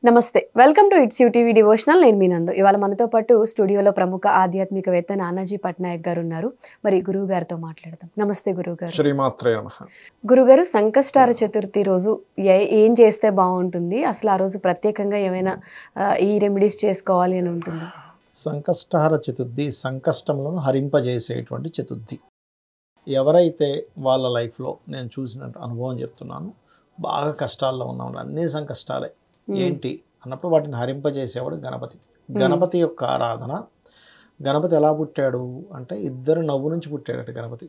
నమస్తే welcome to it's UTV devotional నేను మీ నందు ఇవాళ మనతో పాటు స్టూడియోలో ప్రముఖ ఆధ్యాత్మికవేత్త నానాజీ పట్నాయక్ గారు ఉన్నారు మరి గురువు గారితో మాట్లాడదాం నమస్తే గురువు గారు శ్రీమాత్రే నమః గురుగారు సంకష్టార చతుర్థి రోజు ఏం చేస్తే బాగుంటుంది అసలు ఆ రోజు ప్రత్యేకంగా ఏమైనా ఈ రెమెడీస్ చేసుకోవాలి అని ఉంటుంది సంకష్టహర చతుర్థి సంకష్టములను హరింపజేసేటువంటి చతుర్థి ఎవరైతే వాళ్ళ లైఫ్లో నేను చూసిన అనుభవం చెప్తున్నాను బాగా కష్టాల్లో ఉన్నాం అన్ని సంకష్టాలే ఏంటి అన్నప్పుడు వాటిని హరింపజేసేవాడు గణపతి గణపతి యొక్క ఆరాధన గణపతి ఎలా పుట్టాడు అంటే ఇద్దరు నవ్వు నుంచి పుట్టాడట గణపతి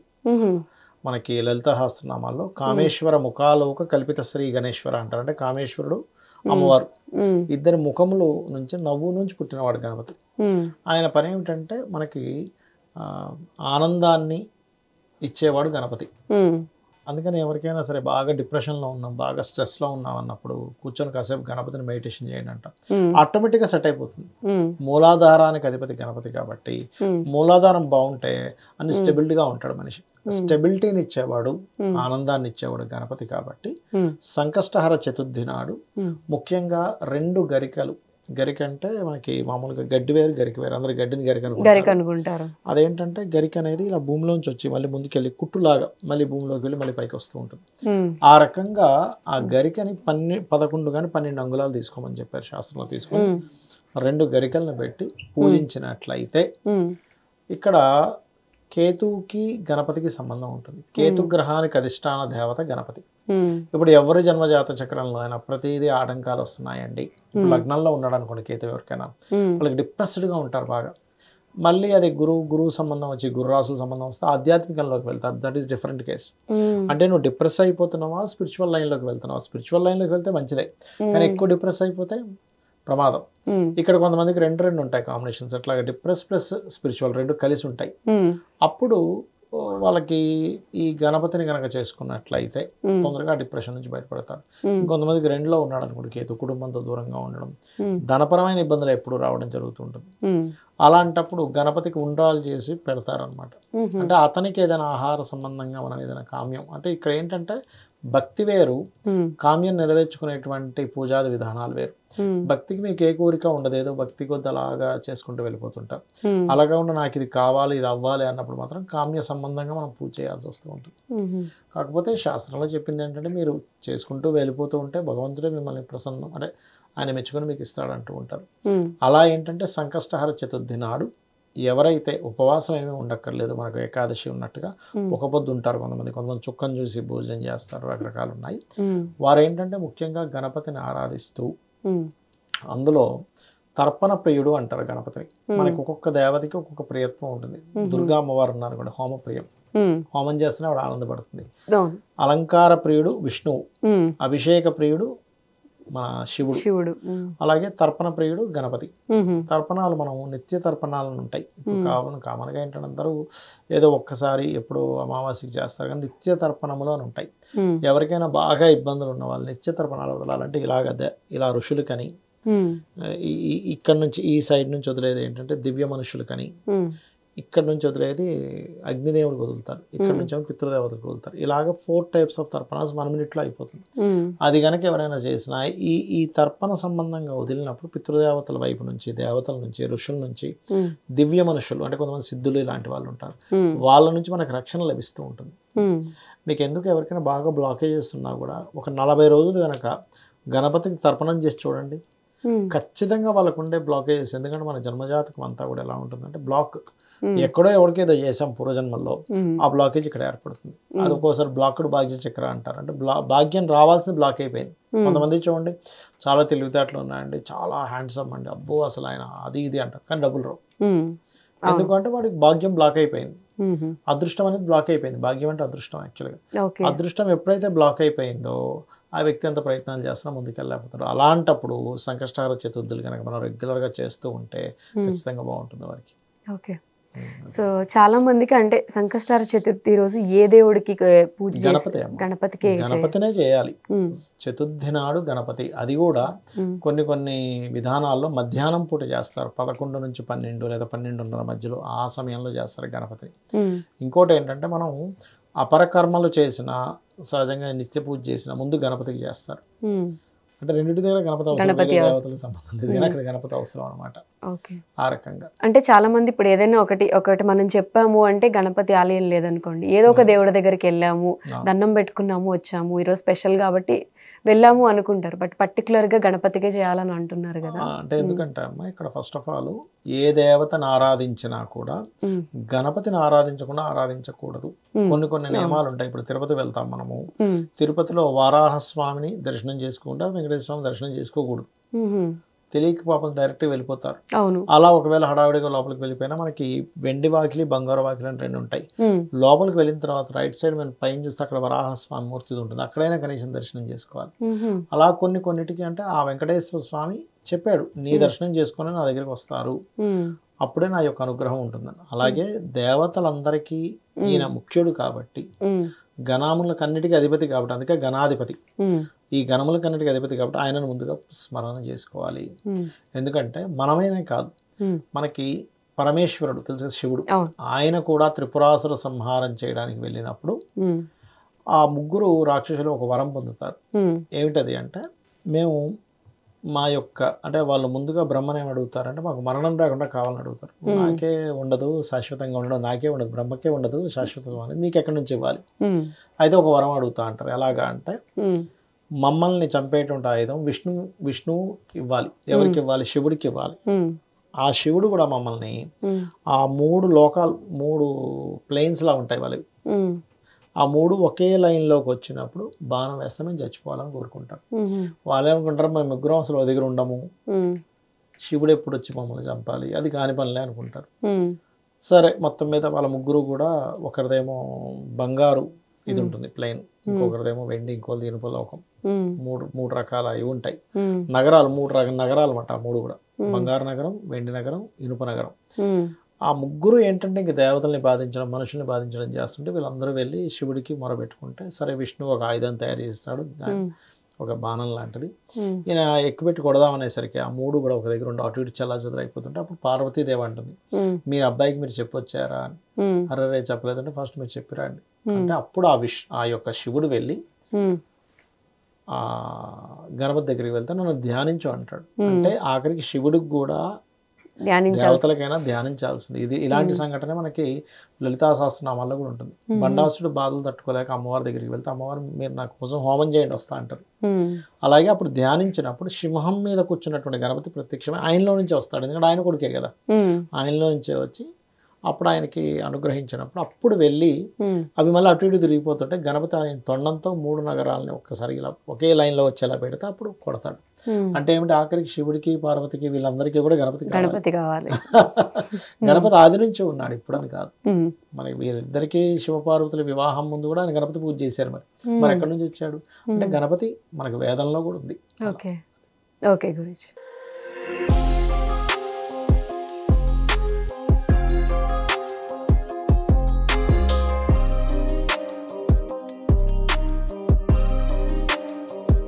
మనకి లలిత సహస్రనామాల్లో కామేశ్వర ముఖాలోక కల్పిత శ్రీ గణేశ్వర అంటారు అంటే కామేశ్వరుడు అమ్మవారు ఇద్దరి ముఖములు నుంచి నవ్వు నుంచి పుట్టినవాడు గణపతి ఆయన పని ఏమిటంటే మనకి ఆనందాన్ని ఇచ్చేవాడు గణపతి అందుకని ఎవరికైనా సరే బాగా డిప్రెషన్లో ఉన్నాం బాగా స్ట్రెస్లో ఉన్నాం అన్నప్పుడు కూర్చొని కాసేపు గణపతిని మెడిటేషన్ చేయండి అంట ఆటోమేటిక్గా సెట్ అయిపోతుంది మూలాధారానికి అధిపతి గణపతి కాబట్టి మూలాధారం బాగుంటే అన్ని స్టెబిలిటీగా ఉంటాడు మనిషి స్టెబిలిటీని ఇచ్చేవాడు ఆనందాన్ని ఇచ్చేవాడు గణపతి కాబట్టి సంకష్టహర చతుర్థి నాడు ముఖ్యంగా 2 గరికలు గరిక అంటే మనకి మామూలుగా గడ్డి వేరు గరిక వేరు అందరు గడ్డిని గరిక అనుకుంటారు అదేంటంటే గరిక అనేది ఇలా భూమిలోంచి వచ్చి మళ్ళీ ముందుకెళ్ళి కుట్టులాగా మళ్ళీ భూమిలోకి వెళ్ళి మళ్ళీ పైకి వస్తూ ఉంటుంది ఆ రకంగా ఆ గరికని 11 కానీ 12 అంగుళాలు తీసుకోమని చెప్పారు శాస్త్రంలో తీసుకొని 2 గరికలను పెట్టి పూజించినట్లయితే ఇక్కడ కేతువుకి గణపతికి సంబంధం ఉంటుంది కేతు గ్రహానికి అధిష్టాన దేవత గణపతి ఇప్పుడు ఎవరి జన్మజాత చక్రంలో అయినా ప్రతిదీ ఆటంకాలు వస్తున్నాయండి ఇప్పుడు లగ్నంలో ఉన్నాడు అనుకోండి కేతు ఎవరికైనా వాళ్ళకి డిప్రెస్డ్గా ఉంటారు బాగా మళ్ళీ అది గురువు సంబంధం వచ్చి గురురాసుల సంబంధం వస్తే ఆధ్యాత్మికంలోకి వెళ్తారు దట్ ఈస్ డిఫరెంట్ కేస్ అంటే నువ్వు డిప్రెస్ అయిపోతున్నావా స్పిరిచువల్ లైన్లోకి వెళ్తున్నావా స్పిరిచువల్ లైన్లోకి వెళ్తే మంచిదే కానీ ఎక్కువ డిప్రెస్ అయిపోతే ప్రమాదం ఇక్కడ కొంతమందికి 2 ఉంటాయి కాంబినేషన్స్ అట్లాగా డిప్రెస్ ప్లస్ స్పిరిచువల్ 2 కలిసి ఉంటాయి అప్పుడు వాళ్ళకి ఈ గణపతిని కనుక చేసుకున్నట్లయితే తొందరగా డిప్రెషన్ నుంచి బయటపడతారు కొంతమందికి 2లో ఉన్నాడు అనుకోండి కేతు కుటుంబంతో దూరంగా ఉండడం ధనపరమైన ఇబ్బందులు ఎప్పుడు రావడం జరుగుతుంటుంది అలాంటప్పుడు గణపతికి ఉండ్రాలు చేసి పెడతారనమాట అంటే అతనికి ఏదైనా ఆహార సంబంధంగా మనం ఏదైనా కామ్యం అంటే ఇక్కడ ఏంటంటే భక్తి వేరు కామ్యం నెరవేర్చుకునేటువంటి పూజాది విధానాలు వేరు భక్తికి మీకు ఏ కోరిక ఉండదు ఏదో భక్తి కొద్ది అలాగా చేసుకుంటూ వెళ్ళిపోతుంటారు అలాగా ఉండి నాకు ఇది కావాలి ఇది అవ్వాలి అన్నప్పుడు మాత్రం కామ్య సంబంధంగా మనం పూజ చేయాల్సి వస్తూ ఉంటుంది కాకపోతే శాస్త్రంలో చెప్పింది ఏంటంటే మీరు చేసుకుంటూ వెళ్ళిపోతూ ఉంటే భగవంతుడే మిమ్మల్ని ప్రసన్నం అంటే ఆయన మెచ్చుకొని మీకు ఇస్తాడంటూ ఉంటారు అలా ఏంటంటే సంకష్టహర చతుర్థి నాడు ఎవరైతే ఉపవాసం ఏమీ ఉండక్కర్లేదు మనకు ఏకాదశి ఉన్నట్టుగా ఒక పొద్దు ఉంటారు కొంతమంది చుక్కను చూసి భోజనం చేస్తారు రకరకాలు ఉన్నాయి వారు ఏంటంటే ముఖ్యంగా గణపతిని ఆరాధిస్తూ అందులో తర్పణ ప్రియుడు అంటారు గణపతిని మనకి ఒక్కొక్క దేవతకి ఒక్కొక్క ప్రియత్వం ఉంటుంది దుర్గా అమ్మవారు ఉన్నారు కూడా హోమ ప్రియం హోమం చేస్తేనే ఆవిడ ఆనందపడుతుంది అలంకార ప్రియుడు విష్ణువు అభిషేక ప్రియుడు మన శివుడు అలాగే తర్పణ ప్రియుడు గణపతి తర్పణాలు మనం నిత్య తర్పణాలను ఉంటాయి కామన్గా ఏంటంటే అందరూ ఏదో ఒక్కసారి ఎప్పుడో అమావాస్యకి చేస్తారు కానీ నిత్య తర్పణములు అని ఉంటాయి ఎవరికైనా బాగా ఇబ్బందులు ఉన్న వాళ్ళు నిత్య తర్పణాలు వదలాలంటే ఇలా ఋషులకని ఇక్కడ నుంచి ఈ సైడ్ నుంచి వదిలేది ఏంటంటే దివ్య మనుషులకని ఇక్కడ నుంచి వదిలేది అగ్నిదేవుడికి వదులుతారు ఇక్కడ నుంచి పితృదేవతలకు వదులుతారు ఇలాగ 4 టైప్స్ ఆఫ్ తర్పణాస్ 1 మినిట్లో అయిపోతుంది అది కనుక ఎవరైనా చేసినా ఈ తర్పణ సంబంధంగా వదిలినప్పుడు పితృదేవతల వైపు నుంచి దేవతల నుంచి ఋషుల నుంచి దివ్య మనుషులు అంటే కొంతమంది సిద్ధులు ఇలాంటి వాళ్ళు ఉంటారు వాళ్ళ నుంచి మనకు రక్షణ లభిస్తూ ఉంటుంది మీకు ఎందుకు ఎవరికైనా బాగా బ్లాకేజెస్ ఉన్నా కూడా ఒక 40 రోజులు కనుక గణపతికి తర్పణం చేసి చూడండి ఖచ్చితంగా వాళ్ళకు ఉండే బ్లాకేజెస్ ఎందుకంటే మన జన్మజాతకం అంతా కూడా ఎలా ఉంటుందంటే బ్లాక్ ఎక్కడో ఎవరికేదో చేసాం పూర్వజన్మల్లో ఆ బ్లాకేజ్ ఇక్కడ ఏర్పడుతుంది అది ఒక్కోసారి బ్లాక్డ్ భాగ్య చక్ర అంటారు అంటే భాగ్యం రావాల్సింది బ్లాక్ అయిపోయింది కొంతమంది చూడండి చాలా తెలివితేటలు ఉన్నాయండి చాలా హ్యాండ్సమ్ అండి అబ్బో అసలు ఆయన అది ఇది అంటారు కానీ డబ్బులు రావు ఎందుకంటే వాడికి భాగ్యం బ్లాక్ అయిపోయింది అదృష్టం అనేది బ్లాక్ అయిపోయింది భాగ్యం అంటే అదృష్టం యాక్చువల్గా అదృష్టం ఎప్పుడైతే బ్లాక్ అయిపోయిందో ఆ వ్యక్తి అంత ప్రయత్నాలు చేస్తున్నా ముందుకెళ్ళలేకపోతాడు అలాంటప్పుడు సంకష్టహర చతుర్థులు కనుక మనం రెగ్యులర్గా చేస్తూ ఉంటే ఖచ్చితంగా బాగుంటుంది వారికి ఓకే సో చాలా మందికి అంటే సంకష్టహర చతుర్థి రోజు ఏ దేవుడికి పూజ గణపతినే చేయాలి చతుర్థి నాడు గణపతి అది కూడా కొన్ని విధానాల్లో మధ్యాహ్నం పూట చేస్తారు 11 నుంచి 12 లేదా 12:30 మధ్యలో ఆ సమయంలో చేస్తారు గణపతిని ఇంకోటి ఏంటంటే మనం అపరకర్మలు చేసిన సహజంగా నిత్య పూజ చేసిన ముందు గణపతికి చేస్తారు అంటే రెండింటి దగ్గర గణపతి అవసరం, గణపతి వేరే అవసరం. దేవతలకు సంబంధం లేదు కానీ అక్కడ గణపతి అవసరం అనమాట. ఓకే. ఆ రకంగా అంటే చాలా మంది ఇప్పుడు ఏదైనా ఒకటి మనం చెప్పాము అంటే గణపతి ఆలయం లేదనుకోండి, ఏదో ఒక దేవుడి దగ్గరికి వెళ్ళాము, దండం పెట్టుకున్నాము, వచ్చాము, ఈరోజు స్పెషల్ కాబట్టి వెళ్ళాము అనుకుంటారు. బట్ పర్టికులర్గా గణపతికే చేయాలని అంటున్నారు కదా. అంటే ఎందుకంటే అమ్మ ఇక్కడ ఫస్ట్ ఆఫ్ ఆల్ ఏ దేవతను ఆరాధించినా కూడా గణపతిని ఆరాధించకుండా ఆరాధించకూడదు. కొన్ని నియమాలు ఉంటాయి. ఇప్పుడు తిరుపతి వెళ్తాం మనము, తిరుపతిలో వారాహస్వామిని దర్శనం చేసుకుంటా వెంకటేశ్వర స్వామి దర్శనం చేసుకోకూడదు. తెలియక పాపం డైరెక్ట్గా వెళ్ళిపోతారు. అవును. అలా ఒకవేళ హడావిడిగా లోపలికి వెళ్ళిపోయినా మనకి వెండి వాకిలి బంగారు వాకిలి అని రెండు ఉంటాయి. లోపలికి వెళ్ళిన తర్వాత రైట్ సైడ్ మనం పైన చూస్తే అక్కడ వరాహస్వామి మూర్తి ఉంటుంది, అక్కడైనా కనీసం దర్శనం చేసుకోవాలి. అలా కొన్నిటికి అంటే ఆ వెంకటేశ్వర స్వామి చెప్పాడు నీ దర్శనం చేసుకుని నా దగ్గరికి వస్తారు, అప్పుడే నా యొక్క అనుగ్రహం ఉంటుందని. అలాగే దేవతలందరికీ ఈయన ముఖ్యుడు కాబట్టి, గణములకన్నిటికీ అధిపతి కాబట్టి, అందుకే గణాధిపతి, ఈ గణములకన్నిటికీ అధిపతి కాబట్టి ఆయనను ముందుగా స్మరణ చేసుకోవాలి. ఎందుకంటే మనమేనే కాదు, మనకి పరమేశ్వరుడు తెలుసు శివుడు, ఆయన కూడా త్రిపురాసుర సంహారం చేయడానికి వెళ్ళినప్పుడు ఆ ముగ్గురు రాక్షసులు ఒక వరం పొందుతారు. ఏమిటది అంటే, మేము మా యొక్క అంటే వాళ్ళు ముందుగా బ్రహ్మని ఏమి అడుగుతారంటే మాకు మరణం రాకుండా కావాలని అడుగుతారు. నాకే ఉండదు శాశ్వతంగా ఉండదు, నాకే ఉండదు, బ్రహ్మకే ఉండదు శాశ్వతం అనేది, మీకు ఎక్కడి నుంచి ఇవ్వాలి? అయితే ఒక వరం అడుగుతా అంటారు. ఎలాగా అంటే మమ్మల్ని చంపేటువంటి ఆయుధం విష్ణువు ఇవ్వాలి. ఎవరికి ఇవ్వాలి? శివుడికి ఇవ్వాలి. ఆ శివుడు కూడా మమ్మల్ని ఆ 3 లోకాలు 3 ప్లేన్స్ లా ఉంటాయి వాళ్ళవి, ఆ 3 ఒకే లైన్లోకి వచ్చినప్పుడు బాణం వేస్తే మేము చచ్చిపోవాలని కోరుకుంటారు. వాళ్ళు ఏమనుకుంటారు మేము ముగ్గురం అసలు ఒక దగ్గర ఉండము, శివుడు ఎప్పుడు వచ్చి మమ్మల్ని చంపాలి, అది కాని పనిలే అనుకుంటారు. సరే మొత్తం మీద వాళ్ళ ముగ్గురు కూడా ఒకరిదేమో బంగారు ఇది ఉంటుంది ప్లెయిన్, ఇంకొకరిదేమో వెండి, ఇంకోది ఇనుప లోకం, మూడు రకాల ఇవి ఉంటాయి నగరాలు, 3 నగరాలు అన్నమాట. ఆ 3 కూడా బంగారు నగరం, వెండి నగరం, ఇనుప నగరం. ఆ ముగ్గురు ఏంటంటే ఇంక దేవతల్ని బాధించడం, మనుషుల్ని బాధించడం చేస్తుంటే వీళ్ళందరూ వెళ్ళి శివుడికి మొరబెట్టుకుంటే సరే విష్ణువు ఒక ఆయుధం తయారు చేస్తాడు, ఒక బాణం లాంటిది. ఈయన ఎక్కుపెట్టి కొడదామనేసరికి ఆ 3 కూడా ఒక దగ్గర ఉండి అటు ఇటు చల్లాచెదరు అయిపోతుంటే అప్పుడు పార్వతీదేవి అంటుంది మీ అబ్బాయికి మీరు చెప్పొచ్చారా అని. అరే చెప్పలేదంటే ఫస్ట్ మీరు చెప్పిరండి అంటే అప్పుడు ఆ యొక్క శివుడు వెళ్ళి ఆ గణపతి దగ్గరికి వెళ్తే నన్ను ధ్యానించు అంటాడు. అంటే ఆఖరికి శివుడికి కూడా దేవతలకైనా ధ్యానించాల్సింది. ఇది ఇలాంటి సంఘటన మనకి లలితా సహస్రనామాల్లో కూడా ఉంటుంది. బండాసుడు బాధలు తట్టుకోలేక అమ్మవారి దగ్గరికి వెళ్తే అమ్మవారు మీరు నా కోసం హోమం చేయండి వస్తా అంటారు. అలాగే అప్పుడు ధ్యానించినప్పుడు సింహం మీద కూర్చున్నటువంటి గణపతి ప్రత్యక్షమే ఆయనలో నుంచే వస్తాడు, ఎందుకంటే ఆయన కొడుకే కదా, ఆయనలో నుంచే వచ్చి అప్పుడు ఆయనకి అనుగ్రహించినప్పుడు అప్పుడు వెళ్ళి అవి మళ్ళీ అటు ఇటు తిరిగిపోతుంటే గణపతి ఆయన తొండంతో 3 నగరాలని ఒక్కసారి ఇలా ఒకే లైన్లో వచ్చేలా పెడితే అప్పుడు కొడతాడు. అంటే ఏమిటి ఆఖరికి శివుడికి పార్వతికి వీళ్ళందరికీ కూడా గణపతి కావాలి. గణపతి ఆది నుంచి ఉన్నాడు, ఇప్పుడని కాదు. మనకి వీళ్ళిద్దరికీ శివపార్వతుల వివాహం ముందు కూడా ఆయన గణపతి పూజ చేశారు. మరి ఎక్కడి నుంచి వచ్చాడు అంటే గణపతి మనకి వేదంలో కూడా ఉంది. Okay okay Guruji.